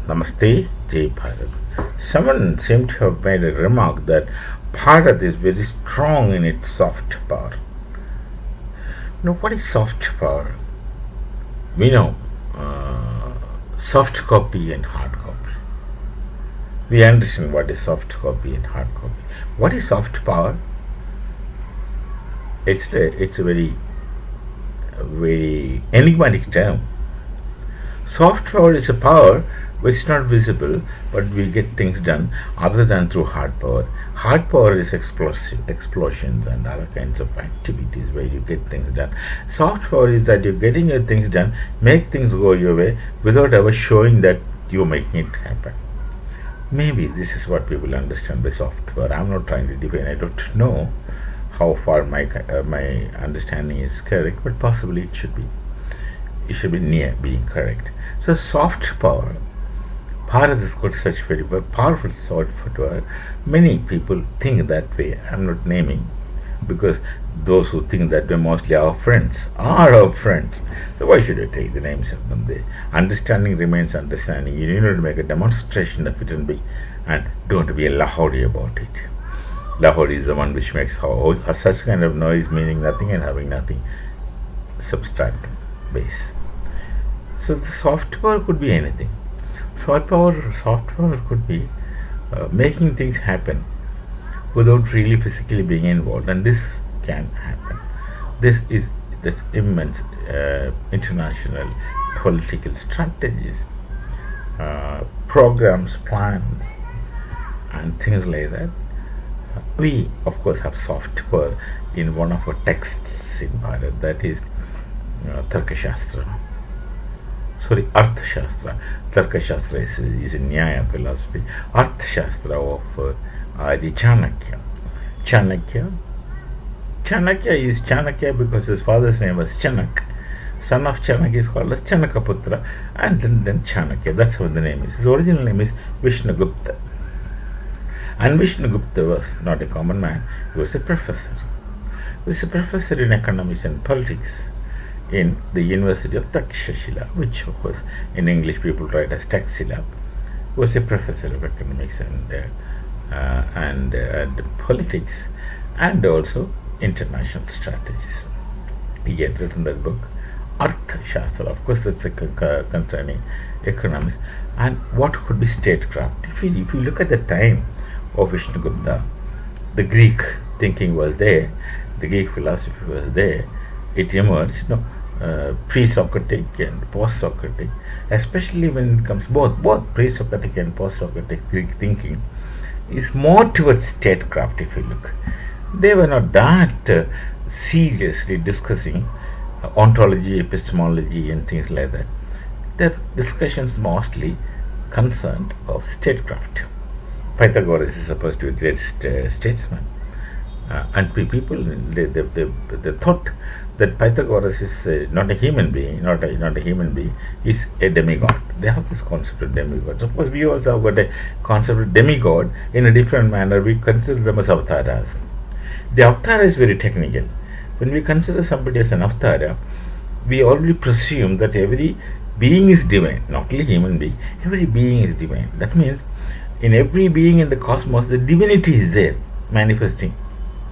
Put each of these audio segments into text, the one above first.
Namaste, Jai Bharat. Someone seemed to have made a remark that Bharat is very strong in its soft power. Now, what is soft power? We know soft copy and hard copy. We understand what is soft copy and hard copy. What is soft power? It's a very enigmatic term. Soft power is a power which is not visible, but we get things done other than through hard power. Hard power is explosions and other kinds of activities where you get things done. Soft power is that you're getting your things done, make things go your way without ever showing that you're making it happen. Maybe this is what people understand by soft power. I'm not trying to define. I don't know how far my understanding is correct, but possibly it should be. It should be near being correct. So soft power. Bharat has got such very powerful soft power. Many people think that way. I'm not naming because those who think that way mostly are our friends. So why should I take the names of them? The understanding remains understanding. You need to make a demonstration of it and don't be a lahori about it. Lahori is the one which makes such kind of noise meaning nothing and having nothing. Subtract base. So the soft power could be anything. Soft power could be making things happen without really physically being involved, and this can happen. This immense international political strategies, programs, plans, and things like that. We, of course, have soft power in one of our texts in Bharat, that is Tarkashastra. Arthashastra. Tarkashastra is a Nyaya philosophy. Arthashastra of Adi Chanakya. Chanakya is Chanakya because his father's name was Chanak. Son of Chanak is called as Chanakaputra, and then Chanakya. That's what the name is. His original name is Vishnugupta. And Vishnugupta was not a common man, he was a professor. He was a professor in economics and politics in the University of Takshashila, which of course in English people write as Taxila. He was a professor of economics and politics and also international strategies. He had written that book, Arthashastra. Of course, that's concerning economics and what could be statecraft. If you look at the time of Vishnugupta, the Greek thinking was there, the Greek philosophy was there. It emerged, pre-Socratic and post-Socratic, especially when it comes both pre-Socratic and post-Socratic Greek thinking is more towards statecraft. If you look, they were not that seriously discussing ontology, epistemology, and things like that. Their discussions mostly concerned of statecraft. Pythagoras is supposed to be a great statesman, and people they thought that Pythagoras is not a human being, not a human being, is a demigod. They have this concept of demigods. Of course, we also have got a concept of demigod in a different manner. We consider them as avatars. The avatar is very technical. When we consider somebody as an avatar, we already presume that every being is divine, not only human being. Every being is divine. That means in every being in the cosmos, the divinity is there, manifesting.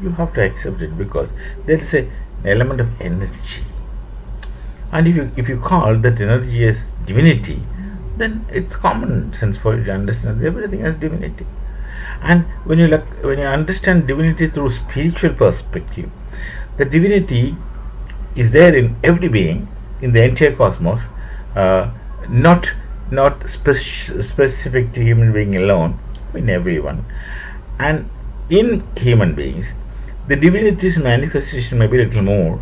You have to accept it because there is an element of energy, and if you call that energy as divinity, then it's common sense for you to understand everything as divinity. And when you understand divinity through spiritual perspective, the divinity is there in every being in the entire cosmos, not specific to human being alone, in everyone. And in human beings, the divinity's manifestation may be a little more,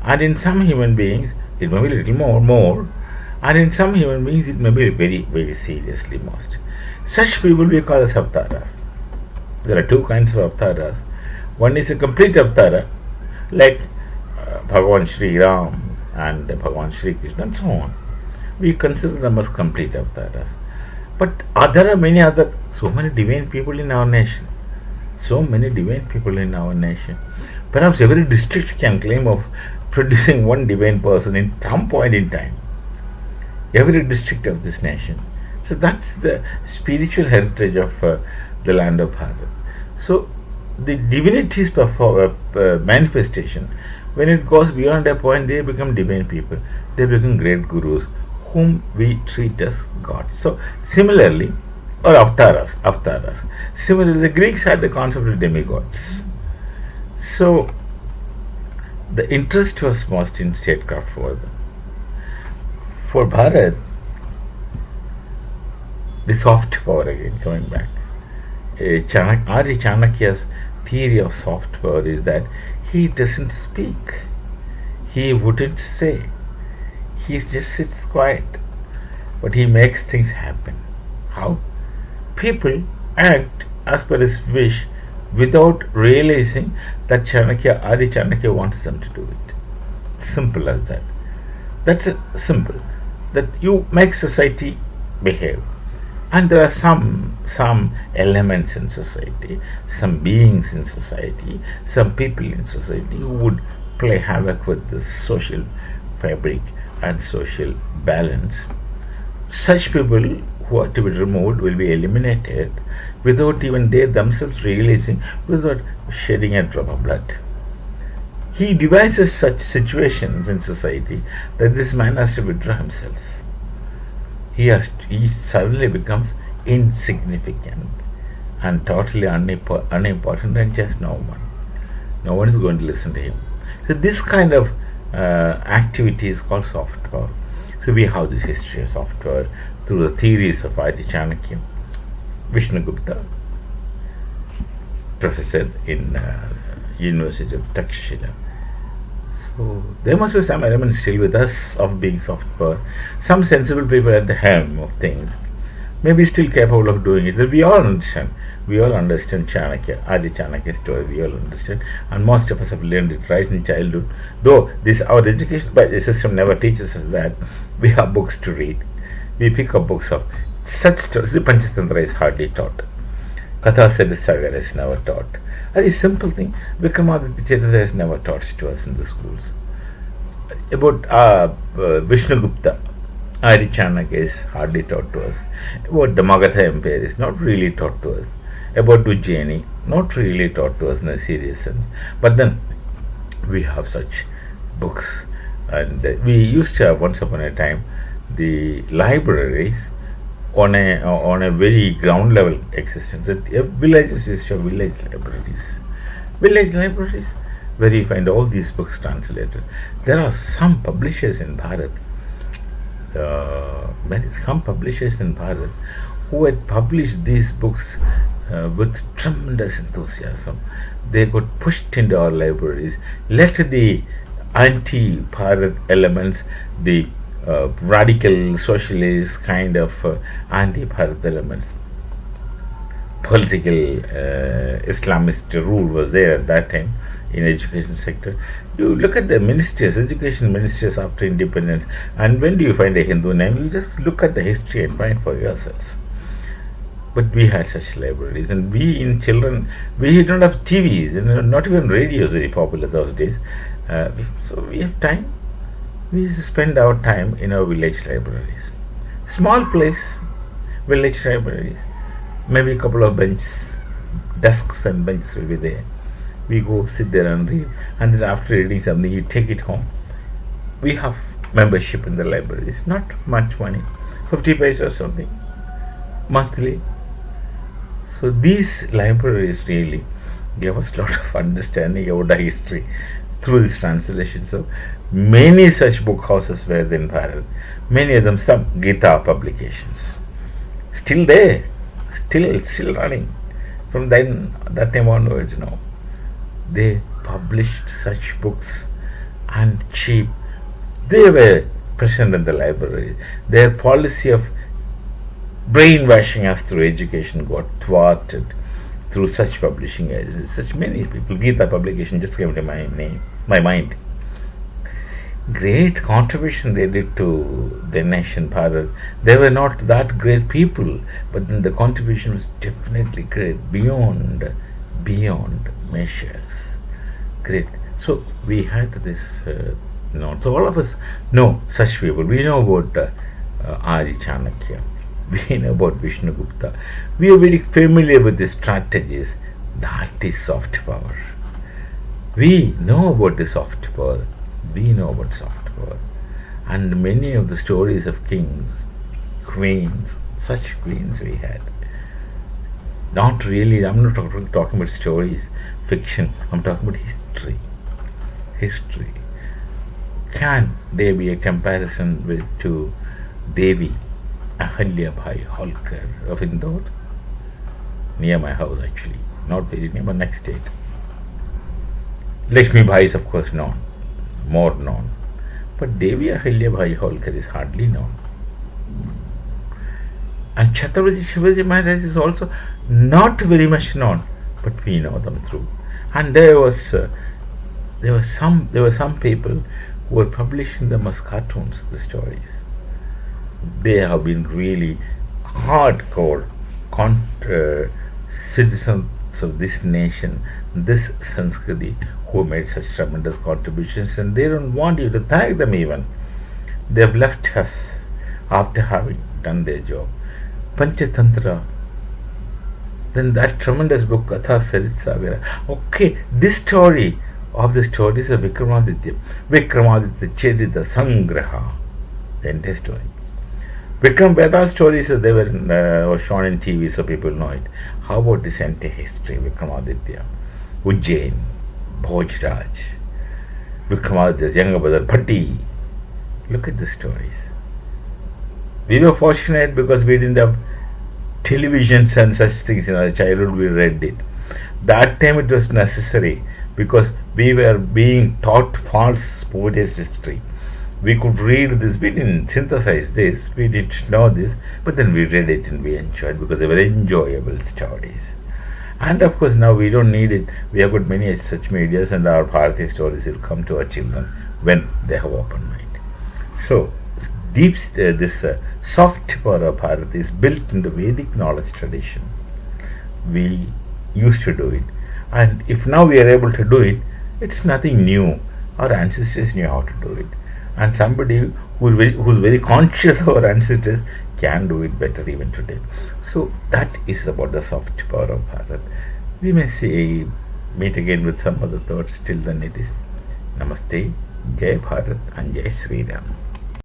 and in some human beings it may be a little more, and in some human beings it may be very, very seriously most. Such people we call as avatars. There are two kinds of avatars. One is a complete avatar, like Bhagavan Sri Ram and Bhagavan Sri Krishna and so on. We consider them as complete avatars. But there are so many divine people in our nation. Perhaps every district can claim of producing one divine person in some point in time. Every district of this nation So that's the spiritual heritage of the land of Bharat. So the divinity's manifestation, when it goes beyond a point, they become divine people. They become great gurus, whom we treat as gods. So similarly, or avatars. Similarly, the Greeks had the concept of demigods. So the interest was most in statecraft for them. For Bharat, the soft power again, coming back. Adi Chanakya's theory of soft power is that he doesn't speak, he wouldn't say, he just sits quiet, but he makes things happen. How? People act as per his wish without realizing that Adi Chanakya wants them to do it. Simple as that. That's simple. That you make society behave. And there are some elements in society, some beings in society, some people in society who would play havoc with the social fabric and social balance. Such people who are to be removed will be eliminated without even they themselves realizing, without shedding a drop of blood. He devises such situations in society that this man has to withdraw himself. He suddenly becomes insignificant and totally unimportant, and just no one. No one is going to listen to him. So this kind of activity is called soft power. So we have this history of soft power through the theories of Adi Chanakya, Vishnugupta, professor in University of Takshashila. So there must be some element still with us of being soft power. Some sensible people at the helm of things may be still capable of doing it. We all understand. We all understand Chanakya, Adi Chanakya story. We all understand, and most of us have learned it right in childhood. Though our education system never teaches us that. We have books to read. We pick up books of such stories. Panchatantra is hardly taught. Katha Sagar is never taught. A very simple thing. Vikramaditya Charita is never taught to us in the schools. About Vishnugupta, Adi Chanakya is hardly taught to us. About the Magadha Empire is not really taught to us. About Ujjaini, not really taught to us in a serious sense. But then we have such books, and we used to have once upon a time the libraries on a very ground level existence. Villages used to have village libraries. Village libraries where you find all these books translated. There are some publishers in Bharat, who had published these books with tremendous enthusiasm. They got pushed into our libraries, let the anti-Bharat elements, the radical socialist kind of anti-Bharat elements. Political Islamist rule was there at that time in education sector. You look at the ministers, education ministers after independence, and when do you find a Hindu name? You just look at the history and find for yourselves. But we had such libraries, and we in children, we did not have TVs, and not even radios very popular those days. So we have time. We used to spend our time in our village libraries. Small place, village libraries. Maybe a couple of benches, desks and benches will be there. We go sit there and read, and then after reading something, you take it home. We have membership in the libraries, not much money, 50 paise or something, monthly. So these libraries really gave us a lot of understanding about the history through these translations. So many such book houses were in Bharat. Many of them, some Gita publications, still there, still running. From then that time onwards, now they published such books, and cheap. They were present in the library. Their policy of brainwashing us through education got thwarted through such publishing agencies. Such many people. Gita publication just came to my mind. Great contribution they did to the nation, Bharat. They were not that great people, but then the contribution was definitely great, beyond measures. Great. So we had this. So all of us know such people. We know about Adi Chanakya. We know about Vishnugupta. We are very familiar with the strategies. That is soft power. We know about the soft power. We know about soft power. And many of the stories of kings, queens, such queens we had. Not really, I'm not talking about stories, fiction. I'm talking about history. History. Can there be a comparison to Devi Ahalya Bhai Holkar of Indore? Near my house, actually. Not very near, but next state. Lakshmi Bhai is, of course, known, more known. But Devi Ahalya Bhai Holkar is hardly known. And Chhatrapati Shivaji Maharaj is also not very much known, but we know them through. And there were some people who were publishing them as cartoons, the stories. They have been really hardcore citizens of this nation, this Sanskriti, who made such tremendous contributions, and they don't want you to thank them even. They have left us after having done their job. Panchatantra, then that tremendous book, Katha Sarit Savira. Okay, this story of the stories of Vikramaditya Charita Sangraha, the entire story. Vikram Vedal stories, they were shown in TV, so people know it. How about this entire history? Vikramaditya, Ujjain, Bhojraj, Vikramaditya's younger brother Bhatti. Look at the stories. We were fortunate because we didn't have televisions and such things in our childhood. We read it. That time it was necessary because we were being taught false spurious history. We could read this, we didn't synthesize this, we didn't know this, but then we read it and we enjoyed because they were enjoyable stories. And of course now we don't need it. We have got many such medias, and our Bharati stories will come to our children when they have open mind. So this soft power of Bharati is built in the Vedic knowledge tradition. We used to do it, and if now we are able to do it, it's nothing new. Our ancestors knew how to do it, and somebody who's very conscious of our ancestors can do it better even today. So that is about the soft power of Bharat. We may say meet again with some other thoughts. Till then, it is Namaste, Jai Bharat, and Jai Sri Ram.